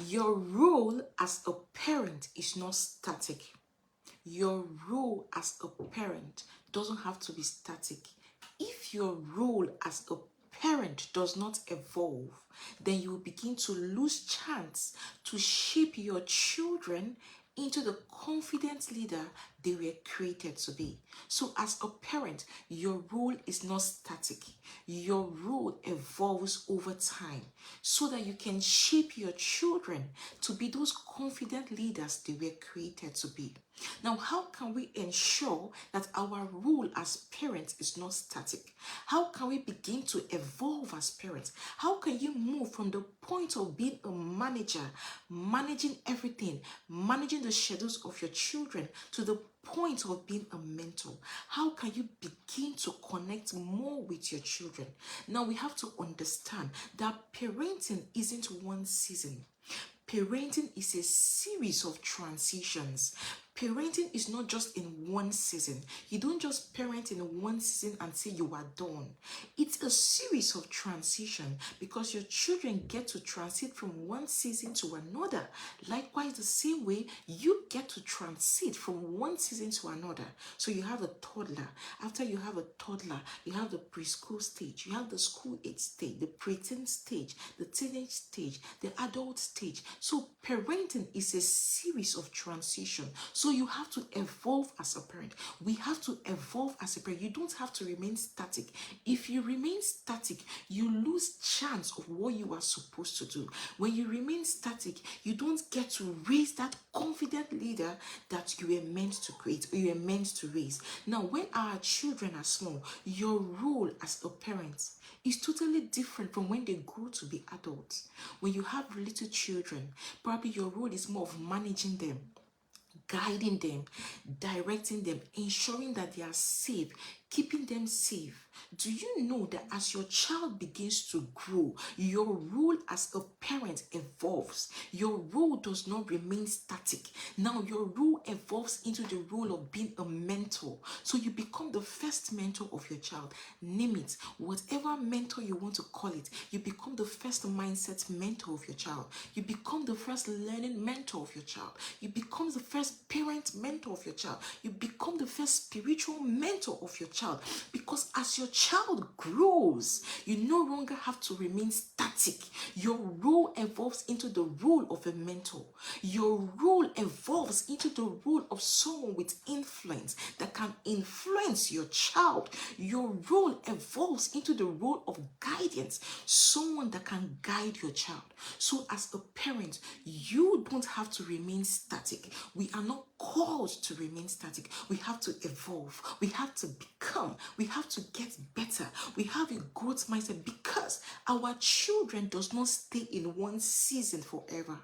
Your role as a parent is not static. Your role as a parent doesn't have to be static. If your role as a parent does not evolve, then you will begin to lose chance to shape your children into the confident leader they were created to be. So as a parent, your role is not static. Your role evolves over time so that you can shape your children to be those confident leaders they were created to be. Now, how can we ensure that our role as parents is not static? How can we begin to evolve as parents? How can you move from the point of being a manager, managing everything, managing the schedules of your children, to the point of being a mentor? How can you begin to connect more with your children? Now, we have to understand that parenting isn't one season. Parenting is a series of transitions. Parenting is not just in one season. You don't just parent in one season and say you are done. It's a series of transition because your children get to transit from one season to another. Likewise, the same way you get to transit from one season to another. So you have a toddler. After you have a toddler, you have the preschool stage, you have the school age stage, the preteen stage, the teenage stage, the adult stage. So parenting is a series of transition. So you have to evolve as a parent. We have to evolve as a parent. You don't have to remain static. If you remain static, you lose chance of what you are supposed to do. When you remain static, you don't get to raise that confident leader that you were meant to create, or you were meant to raise. Now, when our children are small, your role as a parent is totally different from when they grow to be adults. When you have little children, probably your role is more of managing them, guiding them, directing them, ensuring that they are safe, keeping them safe. Do you know that as your child begins to grow, your role as a parent evolves? Your role does not remain static. Now your role evolves into the role of being a mentor. So you become the first mentor of your child. Name it, whatever mentor you want to call it, you become the first mindset mentor of your child. You become the first learning mentor of your child. You become the first parent mentor of your child. You become the first spiritual mentor of your child. Because as your child grows, you no longer have to remain static. Your role evolves into the role of a mentor. Your role evolves into the role of someone with influence that can influence your child. Your role evolves into the role of guidance, someone that can guide your child. So as a parent, you don't have to remain static. We are not called to remain static. We have to evolve. We have to become. We have to get better. We have a growth mindset because our children does not stay in one season forever.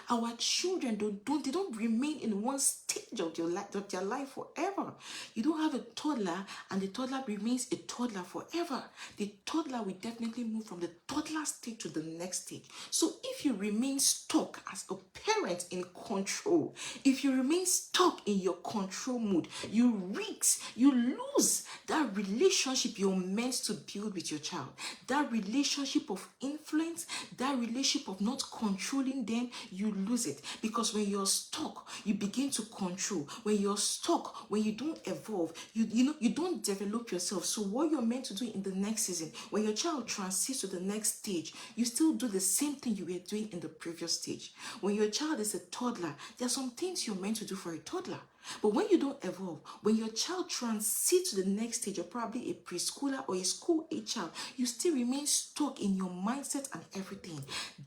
Our children don't remain in one stage of their life forever. You don't have a toddler and the toddler remains a toddler forever. The toddler will definitely move from the toddler stage to the next stage. So if you remain stuck as a parent in control, if you remain stuck in your control mood, you lose that relationship you're meant to build with your child. That relationship of influence, that relationship of not controlling them, you lose it. Because when you're stuck, you begin to control. When you're stuck, when you don't evolve, you don't develop yourself. So what you're meant to do in the next season, when your child transits to the next stage, you still do the same thing you were doing in the previous stage. When your child is a toddler, there are some things you're meant to do for a toddler. But when you don't evolve, when your child transits to the next stage, you're probably a preschooler or a school age child, you still remain stuck in your mindset and everything.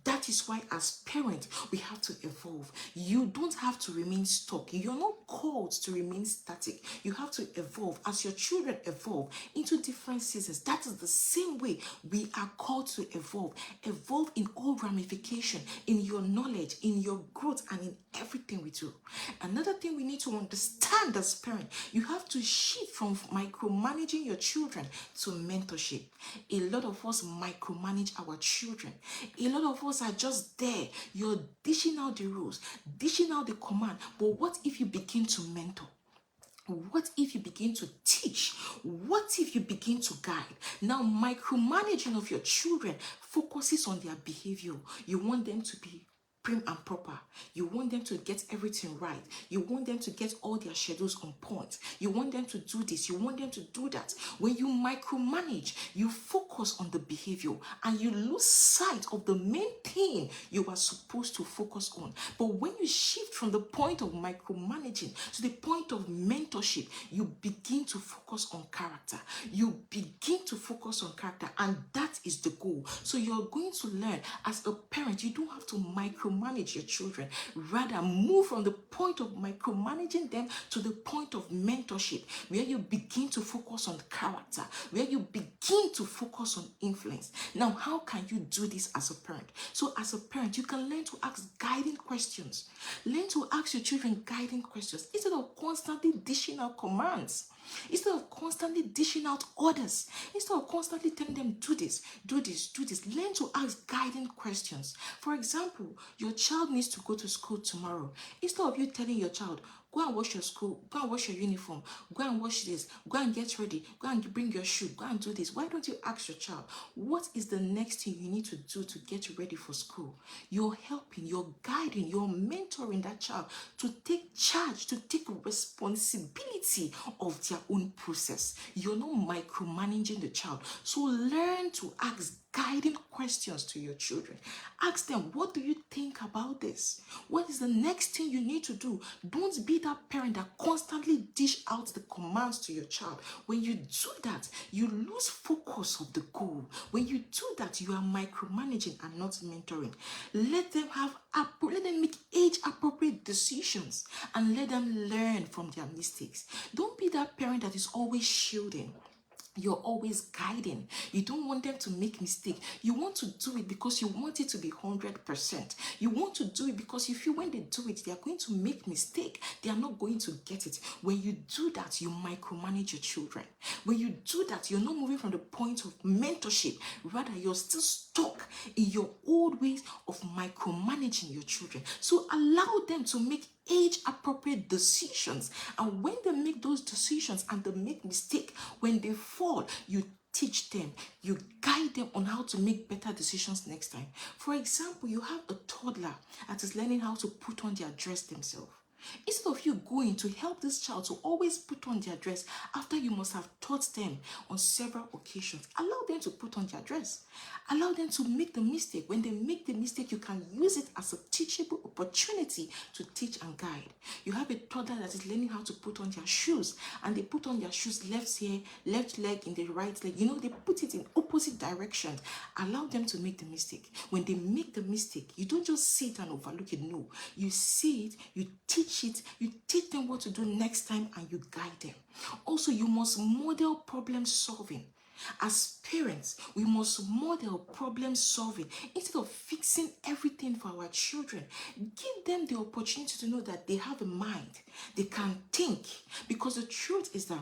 That is why as parents, we have to evolve. You don't have to remain stuck. You're not called to remain static. You have to evolve. As your children evolve into different seasons, that is the same way we are called to evolve. Evolve in all ramification, in your knowledge, in your growth, and in everything we do. Another thing we need to understand as parents, you have to shift from micromanaging your children to mentorship. A lot of us micromanage our children. A lot of us are just there. You're dishing out the rules, dishing out the command. But what if you begin to mentor? What if you begin to teach? What if you begin to guide? Now, micromanaging of your children focuses on their behavior. You want them to be prim and proper. You want them to get everything right. You want them to get all their schedules on point. You want them to do this. You want them to do that. When you micromanage, you focus on the behavior and you lose sight of the main thing you are supposed to focus on. But when you shift from the point of micromanaging to the point of mentorship, you begin to focus on character. You begin to focus on character, and that is the goal. So you're going to learn as a parent, you don't have to micromanage your children. Rather, move from the point of micromanaging them to the point of mentorship, where you begin to focus on character, where you begin to focus on influence. Now, how can you do this as a parent? So as a parent, you can learn to ask guiding questions. Learn to ask your children guiding questions instead of constantly dishing out commands. Instead of constantly dishing out orders, instead of constantly telling them, do this, do this, do this, learn to ask guiding questions. For example, your child needs to go to school tomorrow. Instead of you telling your child, go and wash your school, go and wash your uniform, go and wash this, go and get ready, go and bring your shoe, go and do this. Why don't you ask your child, what is the next thing you need to do to get ready for school? You're helping, you're guiding, you're mentoring that child to take charge, to take responsibility of their own process. You're not micromanaging the child. So learn to ask guiding questions to your children. Ask them, what do you think about this? What is the next thing you need to do? Don't be that parent that constantly dish out the commands to your child. When you do that, you lose focus of the goal. When you do that, you are micromanaging and not mentoring. Let them make age-appropriate decisions and let them learn from their mistakes. Don't be that parent that is always shielding. You're always guiding. You don't want them to make mistakes. You want to do it because you want it to be 100%. You want to do it because you feel when they do it, they are going to make mistake. They are not going to get it. When you do that, you micromanage your children. When you do that, you're not moving from the point of mentorship. Rather, you're still stuck in your old ways of micromanaging your children. So allow them to make age-appropriate decisions, and when they make those decisions and they make mistake, when they fall, you teach them, you guide them on how to make better decisions next time. For example, you have a toddler that is learning how to put on their dress themselves. Instead of you going to help this child to always put on their dress after you must have taught them on several occasions, allow them to put on their dress. Allow them to make the mistake. When they make the mistake, you can use it as a teachable opportunity to teach and guide. You have a toddler that is learning how to put on their shoes, and they put on their shoes left here, left leg in the right leg. They put it in opposite directions. Allow them to make the mistake. When they make the mistake, you don't just sit and overlook it. No, you see it, you teach it, you teach them what to do next time, and you guide them. Also, you must model problem solving. As parents, we must model problem solving instead of fixing everything for our children. Give them the opportunity to know that they have a mind, they can think, because the truth is that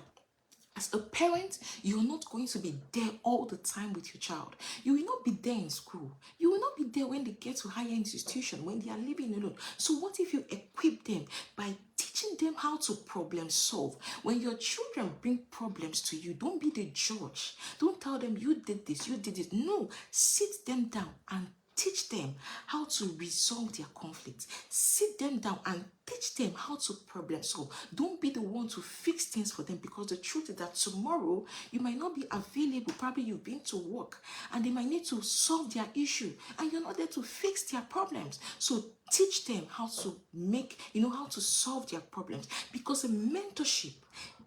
as a parent, you're not going to be there all the time with your child. You will not be there in school. You will not be there when they get to higher institution, when they are living alone. So what if you equip them by teaching them how to problem solve? When your children bring problems to you, don't be the judge. Don't tell them you did this, you did it. No, sit them down and teach them how to resolve their conflicts. Sit them down and teach them how to problem solve. Don't be the one to fix things for them, because the truth is that tomorrow you might not be available. Probably you've been to work and they might need to solve their issue and you're not there to fix their problems. So teach them how to how to solve their problems, because a mentorship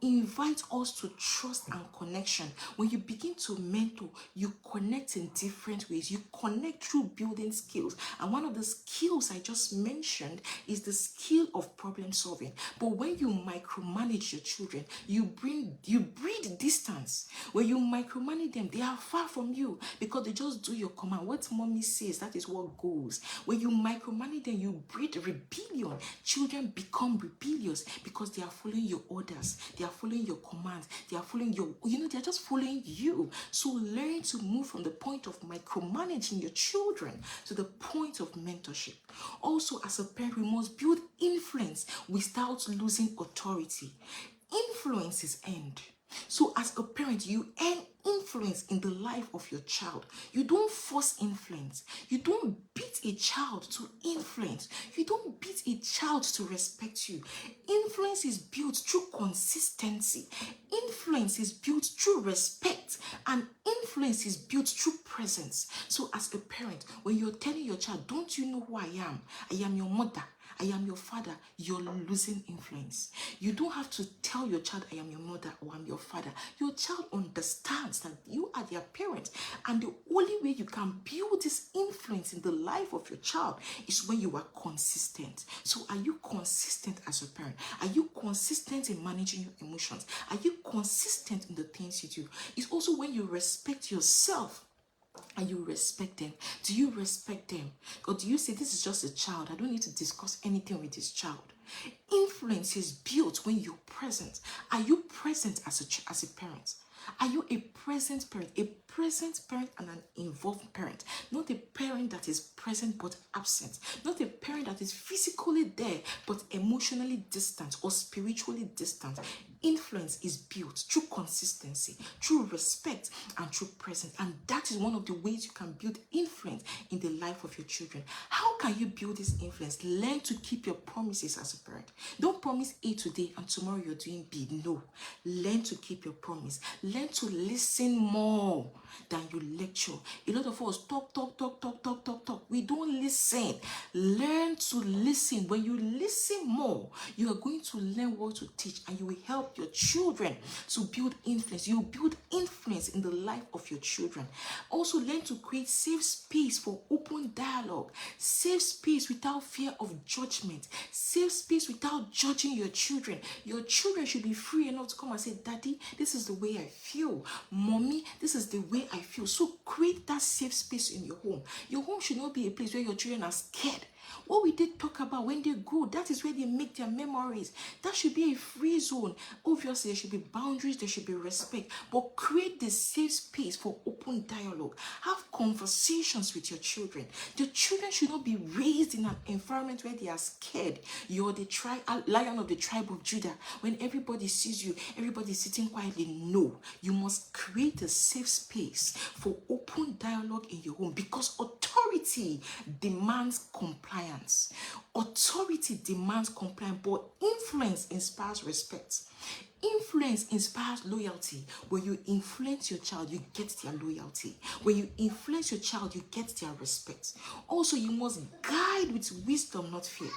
invite us to trust and connection. When you begin to mentor, you connect in different ways. You connect through building skills. And one of the skills I just mentioned is the skill of problem solving. But when you micromanage your children, you breed distance. When you micromanage them, they are far from you because they just do your command. What mommy says, that is what goes. When you micromanage them, you breed rebellion. Children become rebellious because they are following your orders. They are following your commands. They are following they're just following you. So learn to move from the point of micromanaging your children to the point of mentorship. Also, as a parent, we must build influence without losing authority. Influence is earned. So as a parent, you earn influence in the life of your child. You don't force influence. You don't beat a child to influence. You don't beat a child to respect you. Influence is built through consistency. Influence is built through respect. And influence is built through presence. So as a parent, when you're telling your child, don't you know who I am? I am your mother. I am your father. You're losing influence. You don't have to tell your child, I am your mother or I'm your father. Your child understands that you are their parent. And the only way you can build this influence in the life of your child is when you are consistent. So are you consistent as a parent? Are you consistent in managing your emotions? Are you consistent in the things you do? It's also when you respect yourself and you respect them. Do you respect them? Or do you say, this is just a child, I don't need to discuss anything with this child? Influence is built when you're present. Are you present as a parent? Are you a present parent? A present parent and an involved parent. Not a parent that is present but absent. Not a parent that is physically there but emotionally distant or spiritually distant. Influence is built through consistency, through respect, and through presence. And that is one of the ways you can build influence in the life of your children. How can you build this influence? Learn to keep your promises as a parent. Don't promise A today and tomorrow you're doing B. No. Learn to keep your promise. Learn to listen more than you lecture. A lot of us talk. We don't listen. Learn to listen. When you listen more, you are going to learn what to teach, and you will help your children to build influence. You build influence in the life of your children. Also, learn to create safe space for open dialogue. Safe space without fear of judgment. Safe space without judging your children. Your children should be free enough to come and say, Daddy, this is the way I feel. Mommy, this is the way I feel. So create that safe space in your home. Your home should not be a place where your children are scared. What we did talk about, when they grow, that is where they make their memories. That should be a free zone. Obviously, there should be boundaries, there should be respect, but create the safe space for open dialogue. Have conversations with your children. The children should not be raised in an environment where they are scared. You're the lion of the tribe of Judah. When everybody sees you, everybody is sitting quietly. No, you must create a safe space for open dialogue in your home, because authority demands compliance. Authority demands compliance, but influence inspires respect. Influence inspires loyalty. When you influence your child, you get their loyalty. When you influence your child, you get their respect. Also, you must guide with wisdom, not fear.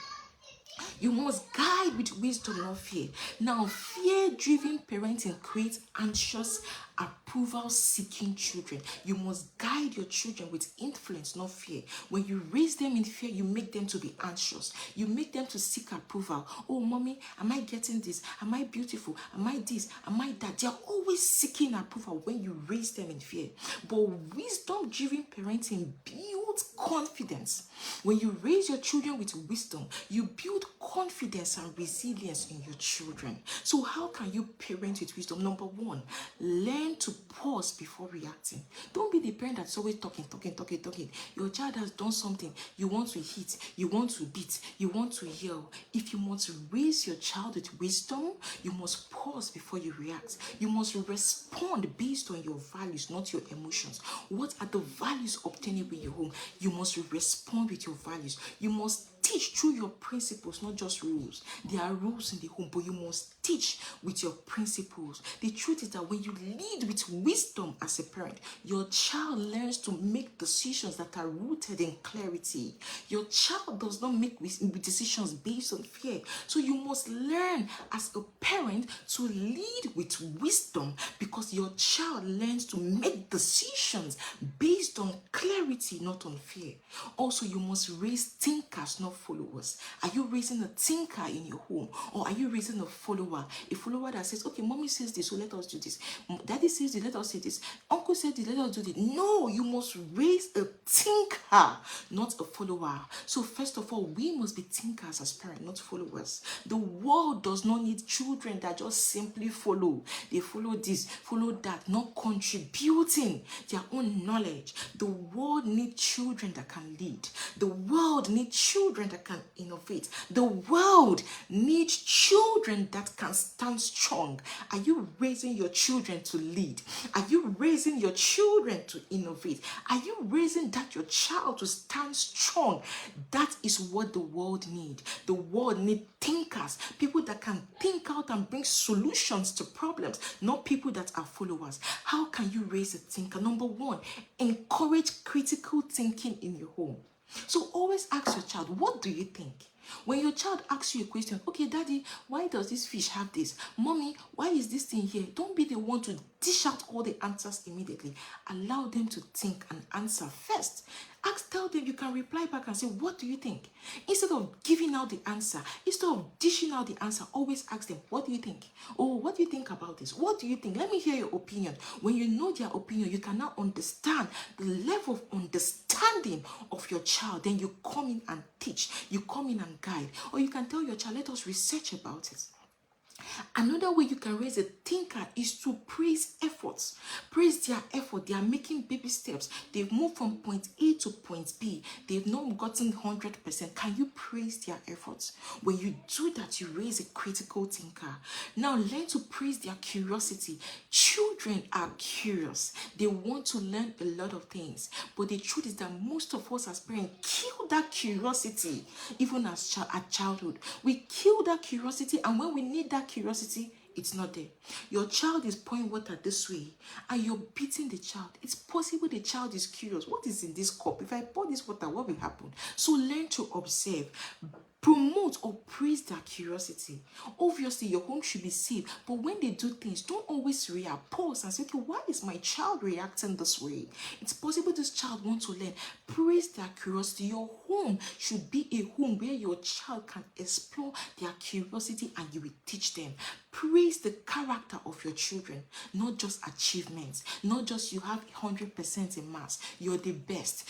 You must guide with wisdom, not fear. Now, fear-driven parenting creates anxious, approval-seeking children. You must guide your children with influence, not fear. When you raise them in fear, you make them to be anxious. You make them to seek approval. Oh, mommy, am I getting this? Am I beautiful? Am I this? Am I that? They are always seeking approval when you raise them in fear. But wisdom-driven parenting builds confidence. When you raise your children with wisdom, you build confidence and resilience in your children. So how can you parent with wisdom? Number one, learn to pause before reacting. Don't be the parent that's always talking. Your child has done something. You want to hit, you want to beat, you want to yell. If you want to raise your child with wisdom, you must pause before you react. You must respond based on your values, not your emotions. What are the values obtainable in your home? You must respond with your values. You must teach through your principles, not just rules. There are rules in the home, but you must teach with your principles. The truth is that when you lead with wisdom as a parent, your child learns to make decisions that are rooted in clarity. Your child does not make decisions based on fear. So you must learn as a parent to lead with wisdom, because your child learns to make decisions based on clarity, not on fear. Also, you must raise thinkers, not followers. Are you raising a thinker in your home, or are you raising a follower that says, okay, mommy says this, so let us do this, daddy says this, let us say this, uncle said this, let us do this? No, you must raise a thinker, not a follower. So first of all, we must be thinkers as parents, not followers. The world does not need children that just simply follow. They follow this, follow that, not contributing their own knowledge. The world needs children that can lead. The world needs children that can innovate. The world needs children that can can stand strong? Are you raising your children to lead? Are you raising your children to innovate? Are you raising that your child to stand strong? That is what the world needs. The world needs thinkers, people that can think out and bring solutions to problems, not people that are followers. How can you raise a thinker? Number one, encourage critical thinking in your home. So always ask your child, what do you think? When your child asks you a question, okay, daddy, why does this fish have this? Mommy, why is this thing here? Don't be the one to dish out all the answers immediately. Allow them to think and answer first. Tell them, you can reply back and say, what do you think? Instead of giving out the answer, instead of dishing out the answer, always ask them, what do you think? Oh, what do you think about this? What do you think? Let me hear your opinion. When you know their opinion, you can now understand the level of understanding of your child. Then you come in and teach, you come in and guide, or you can tell your child, let us research about it. Another way you can raise a thinker is to praise efforts. Praise their effort. They are making baby steps. They've moved from point A to point B. They've not gotten 100%. Can you praise their efforts? When you do that, you raise a critical thinker. Now learn to praise their curiosity. Children are curious. They want to learn a lot of things. But the truth is that most of us as parents kill that curiosity even as at childhood. We kill that curiosity, and when we need that curiosity, it's not there. Your child is pouring water this way and you're beating the child. It's possible the child is curious. What is in this cup? If I pour this water, what will happen? So learn to observe. Promote or praise their curiosity. Obviously, your home should be safe, but when they do things, don't always react. Pause and say, okay, why is my child reacting this way? It's possible this child wants to learn. Praise their curiosity. Your home should be a home where your child can explore their curiosity and you will teach them. Praise the character of your children, not just achievements, not just you have 100% in maths, you're the best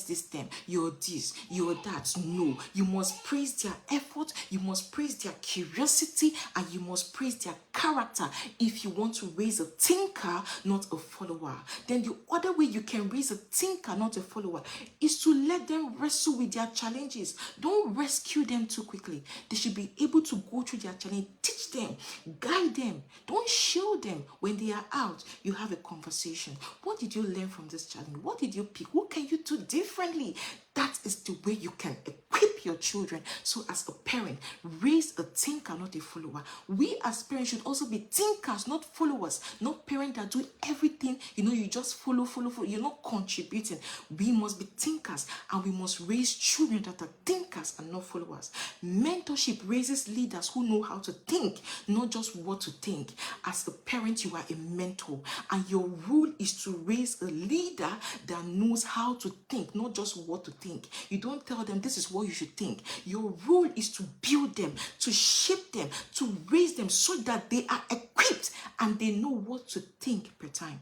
this term, you're this, you're that. No, you must praise their effort, you must praise their curiosity, and you must praise their character if you want to raise a thinker, not a follower. Then the other way you can raise a thinker, not a follower, is to let them wrestle with their challenges. Don't rescue them too quickly. They should be able to go through their challenge. Teach them, guide them. Don't shield them. When they are out, you have a conversation. What did you learn from this challenge? What did you pick? What can you do differently? That is the way you can equip your children. So as a parent, raise a thinker, not a follower. We as parents should also be thinkers, not followers. Not parents that do everything, you just follow. You're not contributing. We must be thinkers, and we must raise children that are thinkers and not followers. Mentorship raises leaders who know how to think, not just what to think. As a parent, you are a mentor, and your role is to raise a leader that knows how to think, not just what to think. You don't tell them this is what you should think. Your role is to build them, to shape them, to raise them so that they are equipped and they know what to think per time.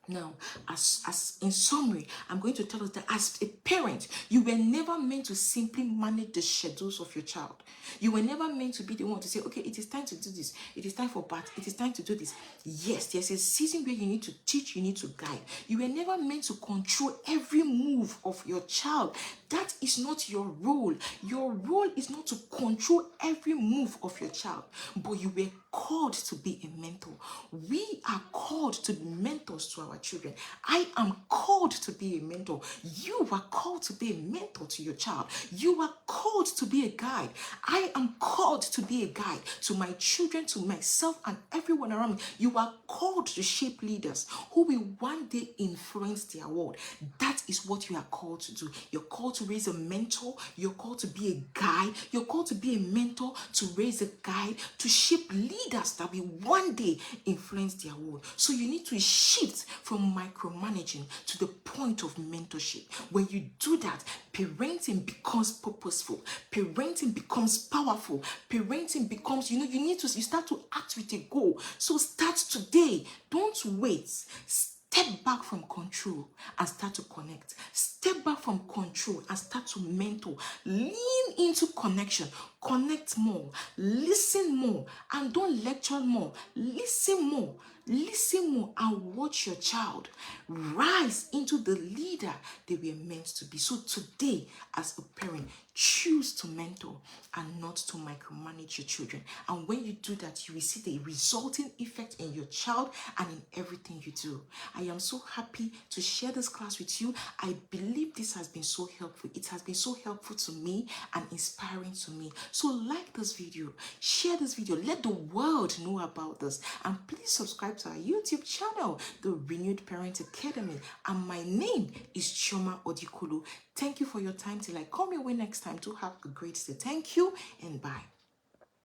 Now, as in summary, I'm going to tell us that as a parent, you were never meant to simply manage the schedules of your child. You were never meant to be the one to say, okay, it is time to do this. It is time for bath. It is time to do this. Yes, there's a season where you need to teach, you need to guide. You were never meant to control every move of your child. That is not your role. Your role is not to control every move of your child, but you were called to be a mentor. We are called to be mentors to our children. I am called to be a mentor. You are called to be a mentor to your child. You are called to be a guide. I am called to be a guide to my children, to myself, and everyone around me. You are called to shape leaders who will one day influence their world. That is what you are called to do. You're called to raise a mentor. You're called to be a guide. You're called to be a mentor, to raise a guide, to shape leaders that will one day influence their world. So you need to shift from micromanaging to the point of mentorship. When you do that, parenting becomes purposeful. Parenting becomes powerful. Parenting becomes, you start to act with a goal. So start today. Don't wait. Step back from control and start to connect. Step back from control and start to mentor. Lean into connection. Connect more, listen more, and don't lecture more. Listen more. Listen more and watch your child rise into the leader they were meant to be. So today, as a parent, choose to mentor and not to micromanage your children. And when you do that, you will see the resulting effect in your child and in everything you do. I am so happy to share this class with you. I believe this has been so helpful. It has been so helpful to me and inspiring to me. So like this video, share this video, let the world know about this, and please subscribe to our YouTube channel, the Renewed Parent Academy. And my name is Chioma Odikulu. Thank you for your time. Till I come your way next time, to have a great day. Thank you and bye.